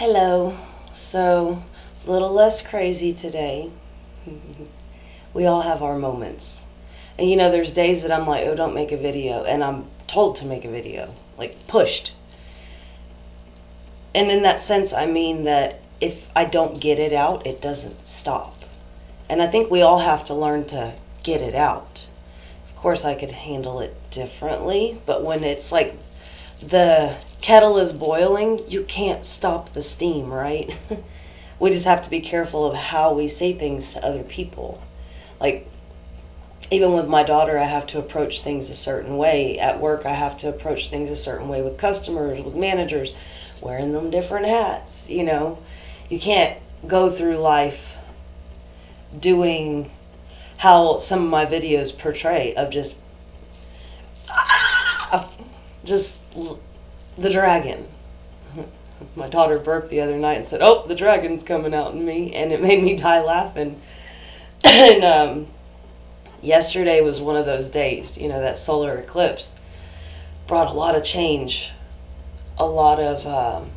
Hello. So, a little less crazy today. We all have our moments. And there's days that I'm like, oh, don't make a video. And I'm told to make a video, like pushed. And in that sense, I mean that if I don't get it out, it doesn't stop. And I think we all have to learn to get it out. Of course, I could handle it differently, but when it's like the kettle is boiling, you can't stop the steam, right? We just have to be careful of how we say things to other people. Like, even with my daughter, I have to approach things a certain way. At work, I have to approach things a certain way with customers, with managers, wearing them different hats. You can't go through life doing how some of my videos portray of just the dragon. My daughter burped the other night and said, "Oh, the dragon's coming out in me," and it made me die laughing. And yesterday was one of those days. That solar eclipse brought a lot of change, a lot of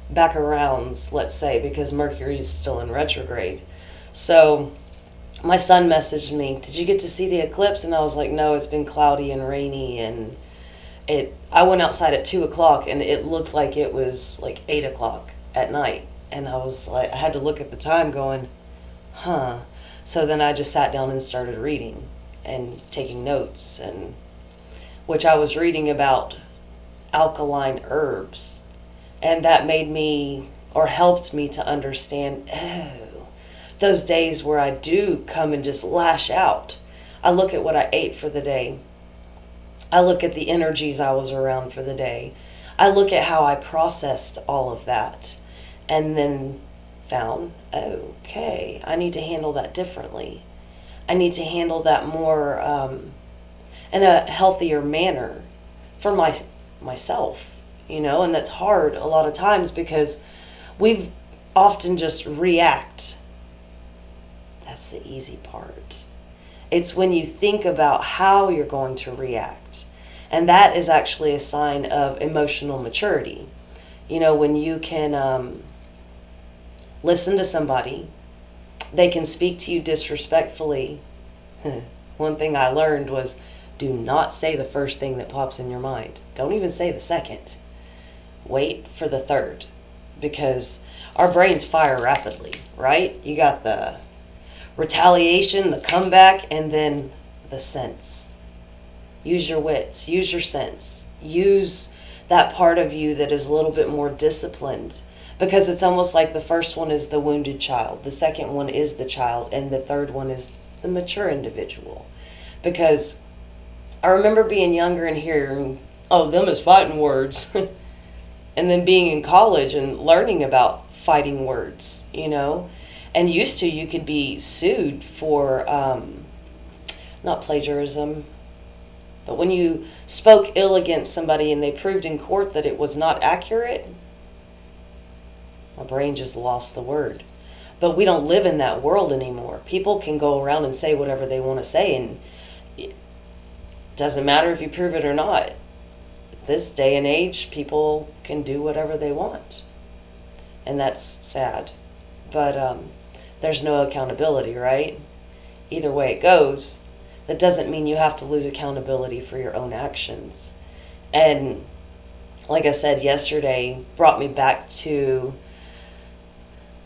back arounds, let's say, because Mercury is still in retrograde. So my son messaged me, "Did you get to see the eclipse?" And I was like, "No, it's been cloudy and rainy." And I went outside at 2:00 and it looked like it was like 8:00 at night. And I was like, I had to look at the time going, huh. So then I just sat down and started reading and taking notes, and which I was reading about alkaline herbs. And that made me, or helped me to understand, those days where I do come and just lash out. I look at what I ate for the day. I look at the energies I was around for the day. I look at how I processed all of that, and then found, okay, I need to handle that differently. I need to handle that more in a healthier manner for myself, and that's hard a lot of times because we've often just react. That's the easy part. It's when you think about how you're going to react. And that is actually a sign of emotional maturity. When you can listen to somebody, they can speak to you disrespectfully. One thing I learned was, do not say the first thing that pops in your mind. Don't even say the second. Wait for the third. Because our brains fire rapidly, right? You got the retaliation, the comeback, and then the sense. Use your wits, use your sense, use that part of you that is a little bit more disciplined, because it's almost like the first one is the wounded child, the second one is the child, and the third one is the mature individual. Because I remember being younger and hearing, oh, them is fighting words, and then being in college and learning about fighting words, and used to, you could be sued for not plagiarism, but when you spoke ill against somebody and they proved in court that it was not accurate, my brain just lost the word. But we don't live in that world anymore. People can go around and say whatever they want to say, and it doesn't matter if you prove it or not. This day and age, people can do whatever they want, and that's sad. But there's no accountability, right? Either way it goes, that doesn't mean you have to lose accountability for your own actions. And like I said, yesterday brought me back to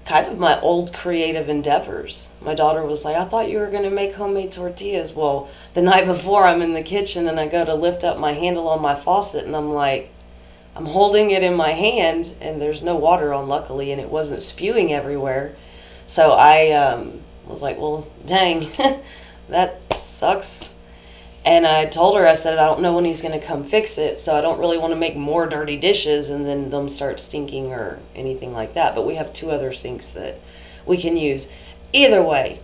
kind of my old creative endeavors. My daughter was like, "I thought you were going to make homemade tortillas." Well, the night before, I'm in the kitchen and I go to lift up my handle on my faucet, and I'm like, I'm holding it in my hand and there's no water on, luckily, and it wasn't spewing everywhere. So I was like, well, dang, that sucks. And I told her, I said, I don't know when he's going to come fix it, so I don't really want to make more dirty dishes and then them start stinking or anything like that. But we have 2 other sinks that we can use. Either way,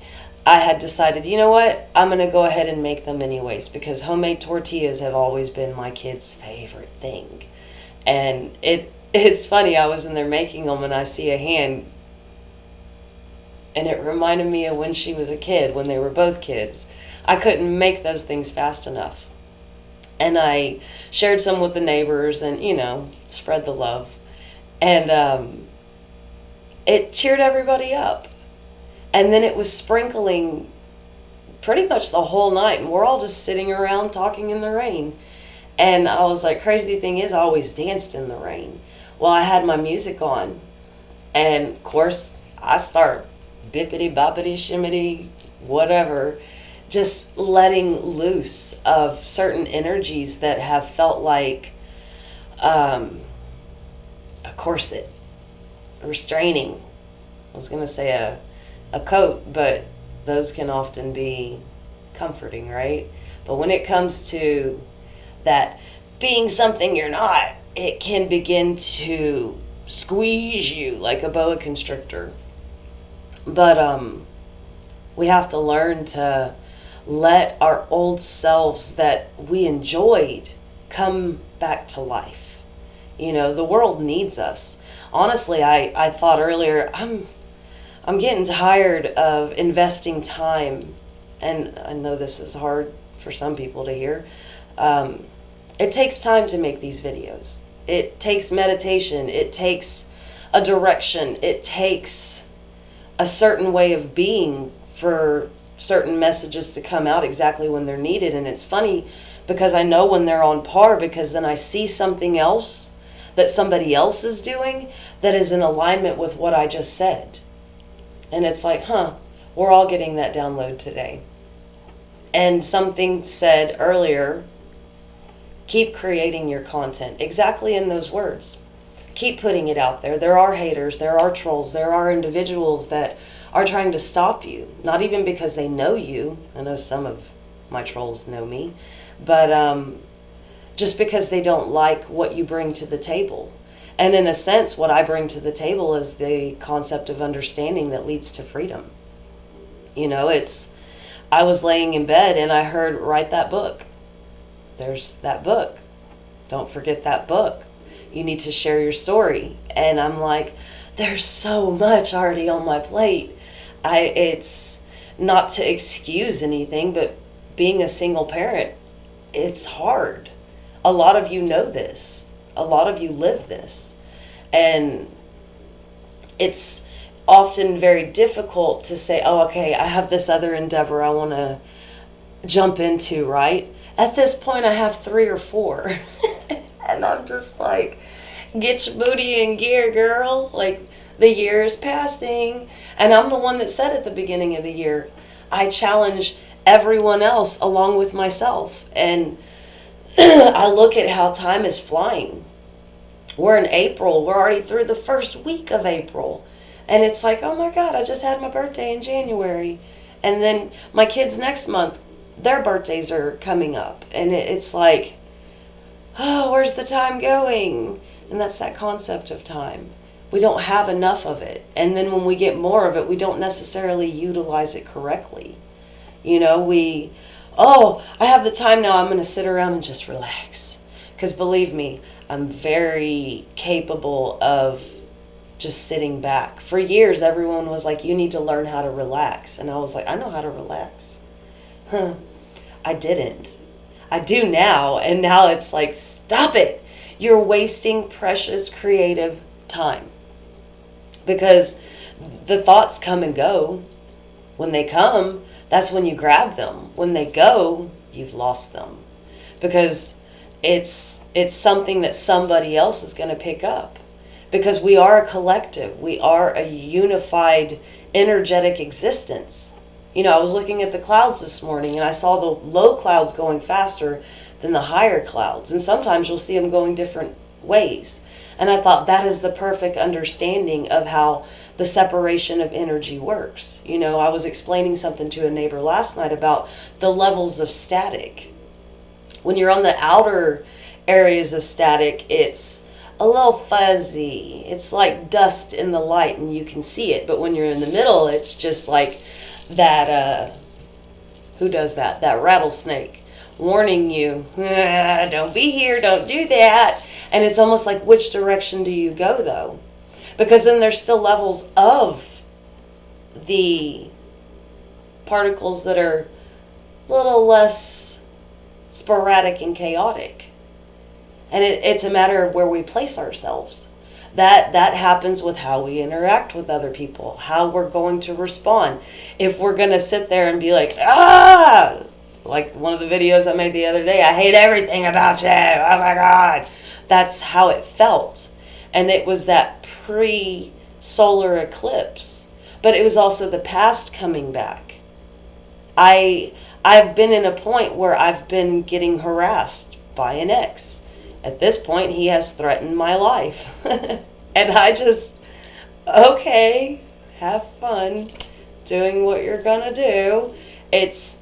I had decided, you know what, I'm going to go ahead and make them anyways, because homemade tortillas have always been my kids' favorite thing. And it's funny, I was in there making them and I see a hand, and it reminded me of when she was a kid, when they were both kids. I couldn't make those things fast enough. And I shared some with the neighbors and, spread the love. And it cheered everybody up. And then it was sprinkling pretty much the whole night, and we're all just sitting around talking in the rain. And I was like, crazy thing is, I always danced in the rain. Well, I had my music on, and of course, I start bippity boppity shimmy whatever, just letting loose of certain energies that have felt like a corset, restraining. I was going to say a coat, but those can often be comforting, right? But when it comes to that being something you're not, it can begin to squeeze you like a boa constrictor. But we have to learn to let our old selves that we enjoyed come back to life. You know, the world needs us. Honestly, I thought earlier, I'm getting tired of investing time, and I know this is hard for some people to hear. It takes time to make these videos. It takes meditation. It takes a direction. It takes a certain way of being for certain messages to come out exactly when they're needed. And it's funny because I know when they're on par, because then I see something else that somebody else is doing that is in alignment with what I just said. And it's like, we're all getting that download today. And something said earlier, keep creating your content. Exactly in those words. Keep putting it out there. There are haters, there are trolls, there are individuals that are trying to stop you. Not even because they know you. I know some of my trolls know me. But just because they don't like what you bring to the table. And in a sense, what I bring to the table is the concept of understanding that leads to freedom. You know, I was laying in bed and I heard, write that book. There's that book. Don't forget that book. You need to share your story. And I'm like, there's so much already on my plate. It's not to excuse anything, but being a single parent, it's hard. A lot of you know this. A lot of you live this. And it's often very difficult to say, oh, okay, I have this other endeavor I want to jump into, right? At this point, I have 3 or 4. And I'm just like, get your booty in gear, girl. Like, the year is passing. And I'm the one that said at the beginning of the year, I challenge everyone else along with myself. And I look at how time is flying. We're in April. We're already through the first week of April. And it's like, oh my God, I just had my birthday in January. And then my kids next month, their birthdays are coming up. And it's like, oh, where's the time going? And that's that concept of time. We don't have enough of it. And then when we get more of it, we don't necessarily utilize it correctly. You know, I have the time now, I'm going to sit around and just relax. Because believe me, I'm very capable of just sitting back. For years, everyone was like, you need to learn how to relax. And I was like, I know how to relax. I didn't. I do now. And now it's like, stop it. You're wasting precious creative time. Because the thoughts come and go. When they come, that's when you grab them. When they go, you've lost them. Because it's something that somebody else is going to pick up. Because we are a collective. We are a unified, energetic existence. You know, I was looking at the clouds this morning and I saw the low clouds going faster than the higher clouds. And sometimes you'll see them going different ways. And I thought that is the perfect understanding of how the separation of energy works. You know, I was explaining something to a neighbor last night about the levels of static. When you're on the outer areas of static, it's a little fuzzy. It's like dust in the light and you can see it. But when you're in the middle, it's just like that, who does that? That rattlesnake warning you, don't be here, don't do that. And it's almost like, which direction do you go though? Because then there's still levels of the particles that are a little less sporadic and chaotic. And it's a matter of where we place ourselves. That happens with how we interact with other people, how we're going to respond. If we're going to sit there and be like, like one of the videos I made the other day, I hate everything about you, oh my God. That's how it felt. And it was that pre-solar eclipse. But it was also the past coming back. I've been in a point where I've been getting harassed by an ex. At this point, he has threatened my life. And I just, okay, have fun doing what you're gonna do. It's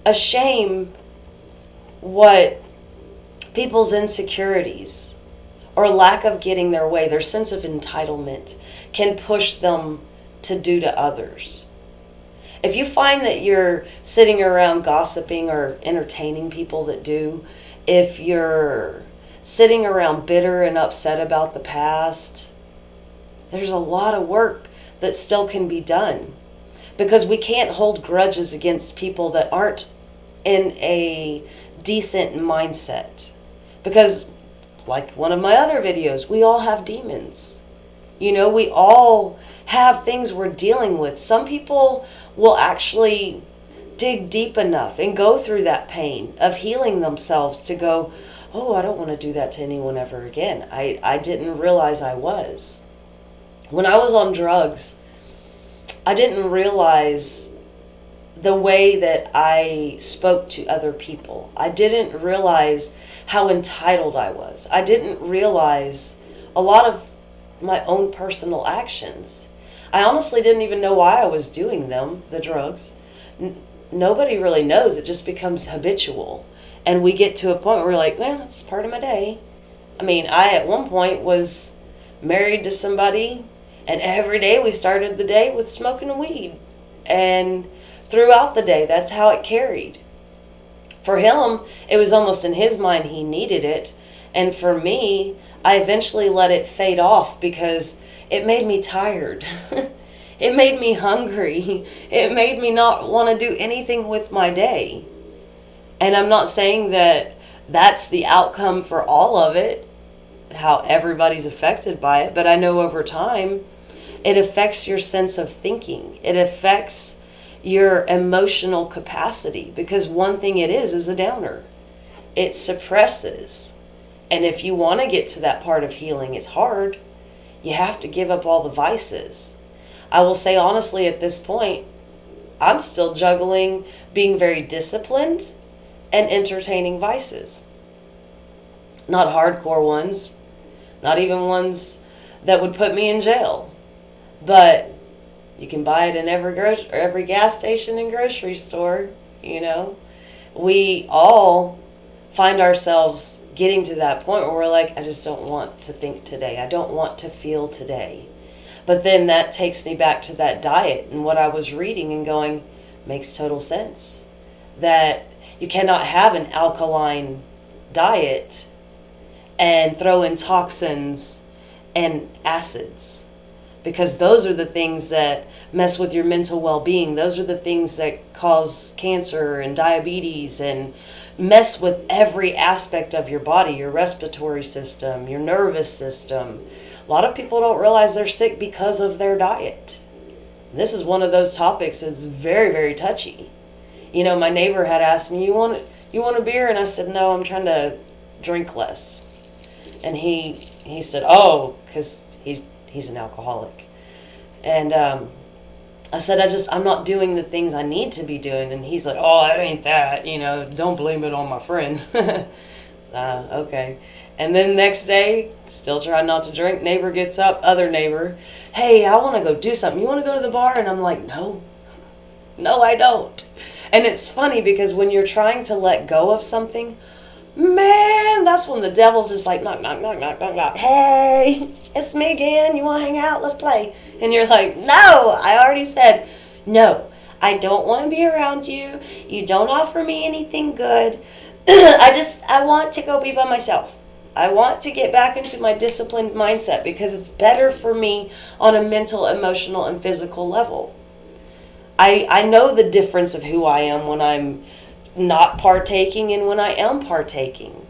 a shame what people's insecurities or lack of getting their way, their sense of entitlement, can push them to do to others. If you find that you're sitting around gossiping or entertaining people that do, if you're sitting around bitter and upset about the past, there's a lot of work that still can be done. Because we can't hold grudges against people that aren't in a decent mindset. Because, like one of my other videos, we all have demons. We all have things we're dealing with. Some people will actually dig deep enough and go through that pain of healing themselves to go, oh, I don't want to do that to anyone ever again. I didn't realize I was. When I was on drugs, I didn't realize the way that I spoke to other people. I didn't realize how entitled I was. I didn't realize a lot of my own personal actions. I honestly didn't even know why I was doing them, the drugs. Nobody really knows. It just becomes habitual. And we get to a point where we're like, well, it's part of my day. I mean, I at one point was married to somebody, and every day we started the day with smoking a weed. And throughout the day, that's how it carried. For him, it was almost in his mind he needed it. And for me, I eventually let it fade off because it made me tired. It made me hungry. It made me not want to do anything with my day. And I'm not saying that that's the outcome for all of it, how everybody's affected by it, but I know over time it affects your sense of thinking. It affects your emotional capacity, because one thing it is a downer. It suppresses. And if you want to get to that part of healing, it's hard. You have to give up all the vices. I will say honestly, at this point, I'm still juggling being very disciplined and entertaining vices. Not hardcore ones, not even ones that would put me in jail. But you can buy it in every gas station and grocery store, We all find ourselves getting to that point where we're like, I just don't want to think today. I don't want to feel today. But then that takes me back to that diet and what I was reading and going, makes total sense. That you cannot have an alkaline diet and throw in toxins and acids, because those are the things that mess with your mental well-being. Those are the things that cause cancer and diabetes and mess with every aspect of your body, your respiratory system, your nervous system. A lot of people don't realize they're sick because of their diet. This is one of those topics that's very, very touchy. My neighbor had asked me, you want a beer? And I said, no, I'm trying to drink less. And he said, oh, because he's an alcoholic. And I said, I'm not doing the things I need to be doing. And he's like, oh, it ain't that, don't blame it on my friend. Okay. And then next day, still trying not to drink. Neighbor gets up, other neighbor, hey, I want to go do something. You want to go to the bar? And I'm like, no, I don't. And it's funny because when you're trying to let go of something, man, that's when the devil's just like, knock, knock, knock, knock, knock, knock. Hey, it's me again. You want to hang out? Let's play. And you're like, no, I already said, no, I don't want to be around you. You don't offer me anything good. I want to go be by myself. I want to get back into my disciplined mindset because it's better for me on a mental, emotional, and physical level. I know the difference of who I am when I'm not partaking and when I am partaking.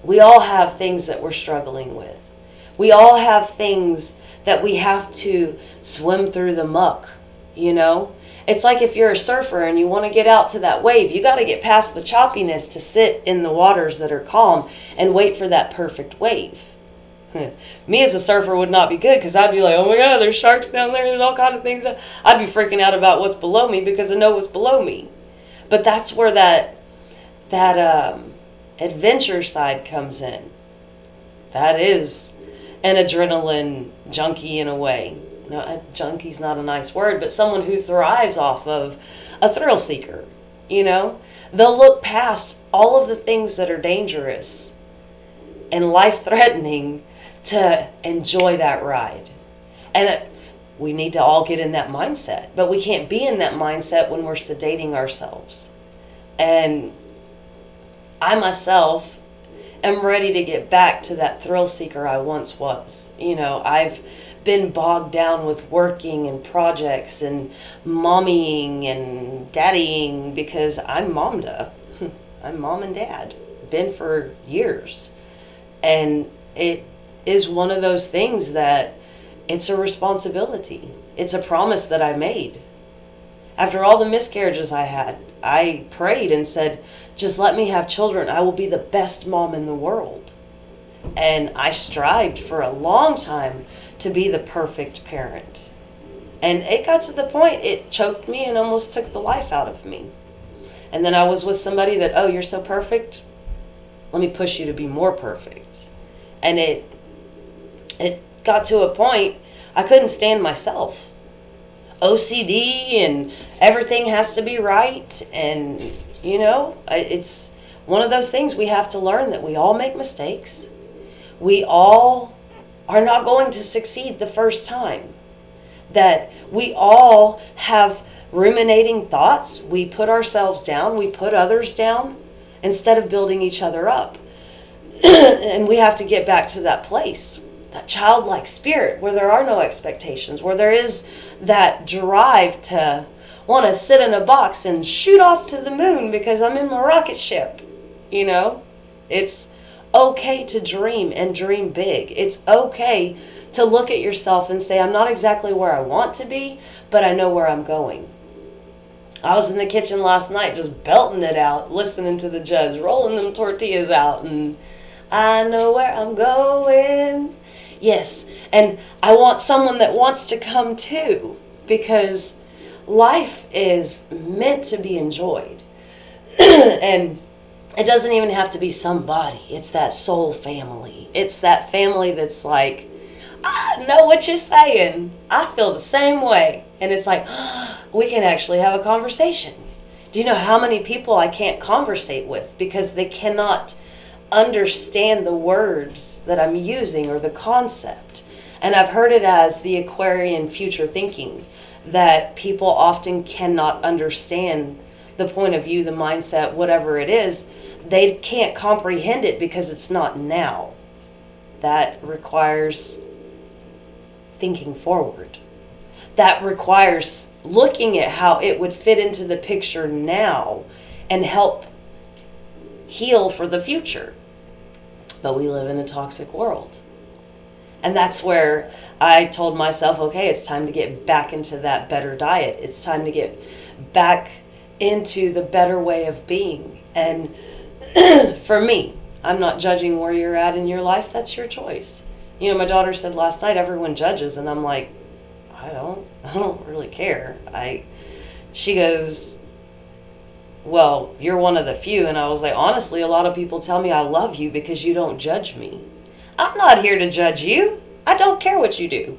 We all have things that we're struggling with. We all have things that we have to swim through the muck, you know? It's like if you're a surfer and you want to get out to that wave, you got to get past the choppiness to sit in the waters that are calm and wait for that perfect wave. Me as a surfer would not be good, because I'd be like, oh my God, there's sharks down there and all kind of things. I'd be freaking out about what's below me because I know what's below me. But that's where that adventure side comes in. That is an adrenaline junkie in a way. No, a junkie's not a nice word, but someone who thrives off of a thrill seeker, you know? They'll look past all of the things that are dangerous and life-threatening to enjoy that ride. And we need to all get in that mindset, but we can't be in that mindset when we're sedating ourselves. And I myself am ready to get back to that thrill seeker I once was. You know, I've been bogged down with working and projects and mommying and daddying because I'm momda. I'm mom and dad. Been for years. And it is one of those things that it's a responsibility. It's a promise that I made. After all the miscarriages I had, I prayed and said, just let me have children. I will be the best mom in the world. And I strived for a long time to be the perfect parent. And it got to the point it choked me and almost took the life out of me. And then I was with somebody that, oh, you're so perfect. Let me push you to be more perfect. And it got to a point I couldn't stand myself. OCD and everything has to be right. And, you know, it's one of those things we have to learn that we all make mistakes. We all are not going to succeed the first time. That we all have ruminating thoughts. We put ourselves down. We put others down instead of building each other up. And we have to get back to that place, that childlike spirit where there are no expectations, where there is that drive to want to sit in a box and shoot off to the moon because I'm in my rocket ship. You know, it's okay to dream and dream big. It's okay to look at yourself and say, I'm not exactly where I want to be, but I know where I'm going. I was in the kitchen last night just belting it out, listening to the judge, rolling them tortillas out, and I know where I'm going. Yes, and I want someone that wants to come too, because life is meant to be enjoyed. And it doesn't even have to be somebody. It's that soul family. It's that family that's like, I know what you're saying. I feel the same way. And it's like, we can actually have a conversation. Do you know how many people I can't conversate with because they cannot understand the words that I'm using or the concept? And I've heard it as the Aquarian future thinking, that people often cannot understand the point of view, the mindset, whatever it is. They can't comprehend it because it's not now. That requires thinking forward. That requires looking at how it would fit into the picture now and help heal for the future. But we live in a toxic world. And that's where I told myself, okay, it's time to get back into that better diet. It's time to get back into the better way of being. And for me, I'm not judging where you're at in your life. That's your choice. You know, my daughter said last night, everyone judges. And I'm like, I don't really care. She goes, well, you're one of the few. And I was like, honestly, a lot of people tell me I love you because you don't judge me. I'm not here to judge you. I don't care what you do.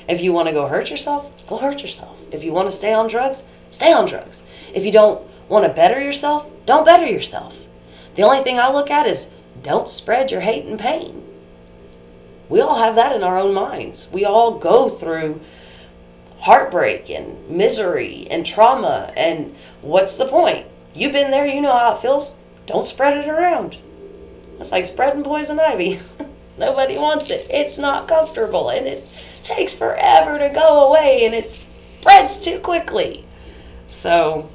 If you want to go hurt yourself, go hurt yourself. If you want to stay on drugs, stay on drugs. If you don't want to better yourself, don't better yourself. The only thing I look at is don't spread your hate and pain. We all have that in our own minds. We all go through heartbreak and misery and trauma. And what's the point? You've been there, you know how it feels. Don't spread it around. It's like spreading poison ivy. Nobody wants it. It's not comfortable, and it takes forever to go away, and it spreads too quickly. So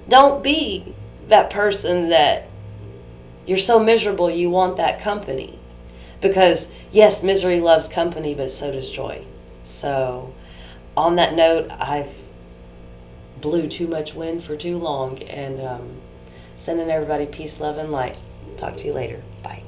don't be that person that You're so miserable, you want that company. Because, yes, misery loves company, but so does joy. So, on that note, I've blew too much wind for too long. And sending everybody peace, love, and light. Talk to you later. Bye.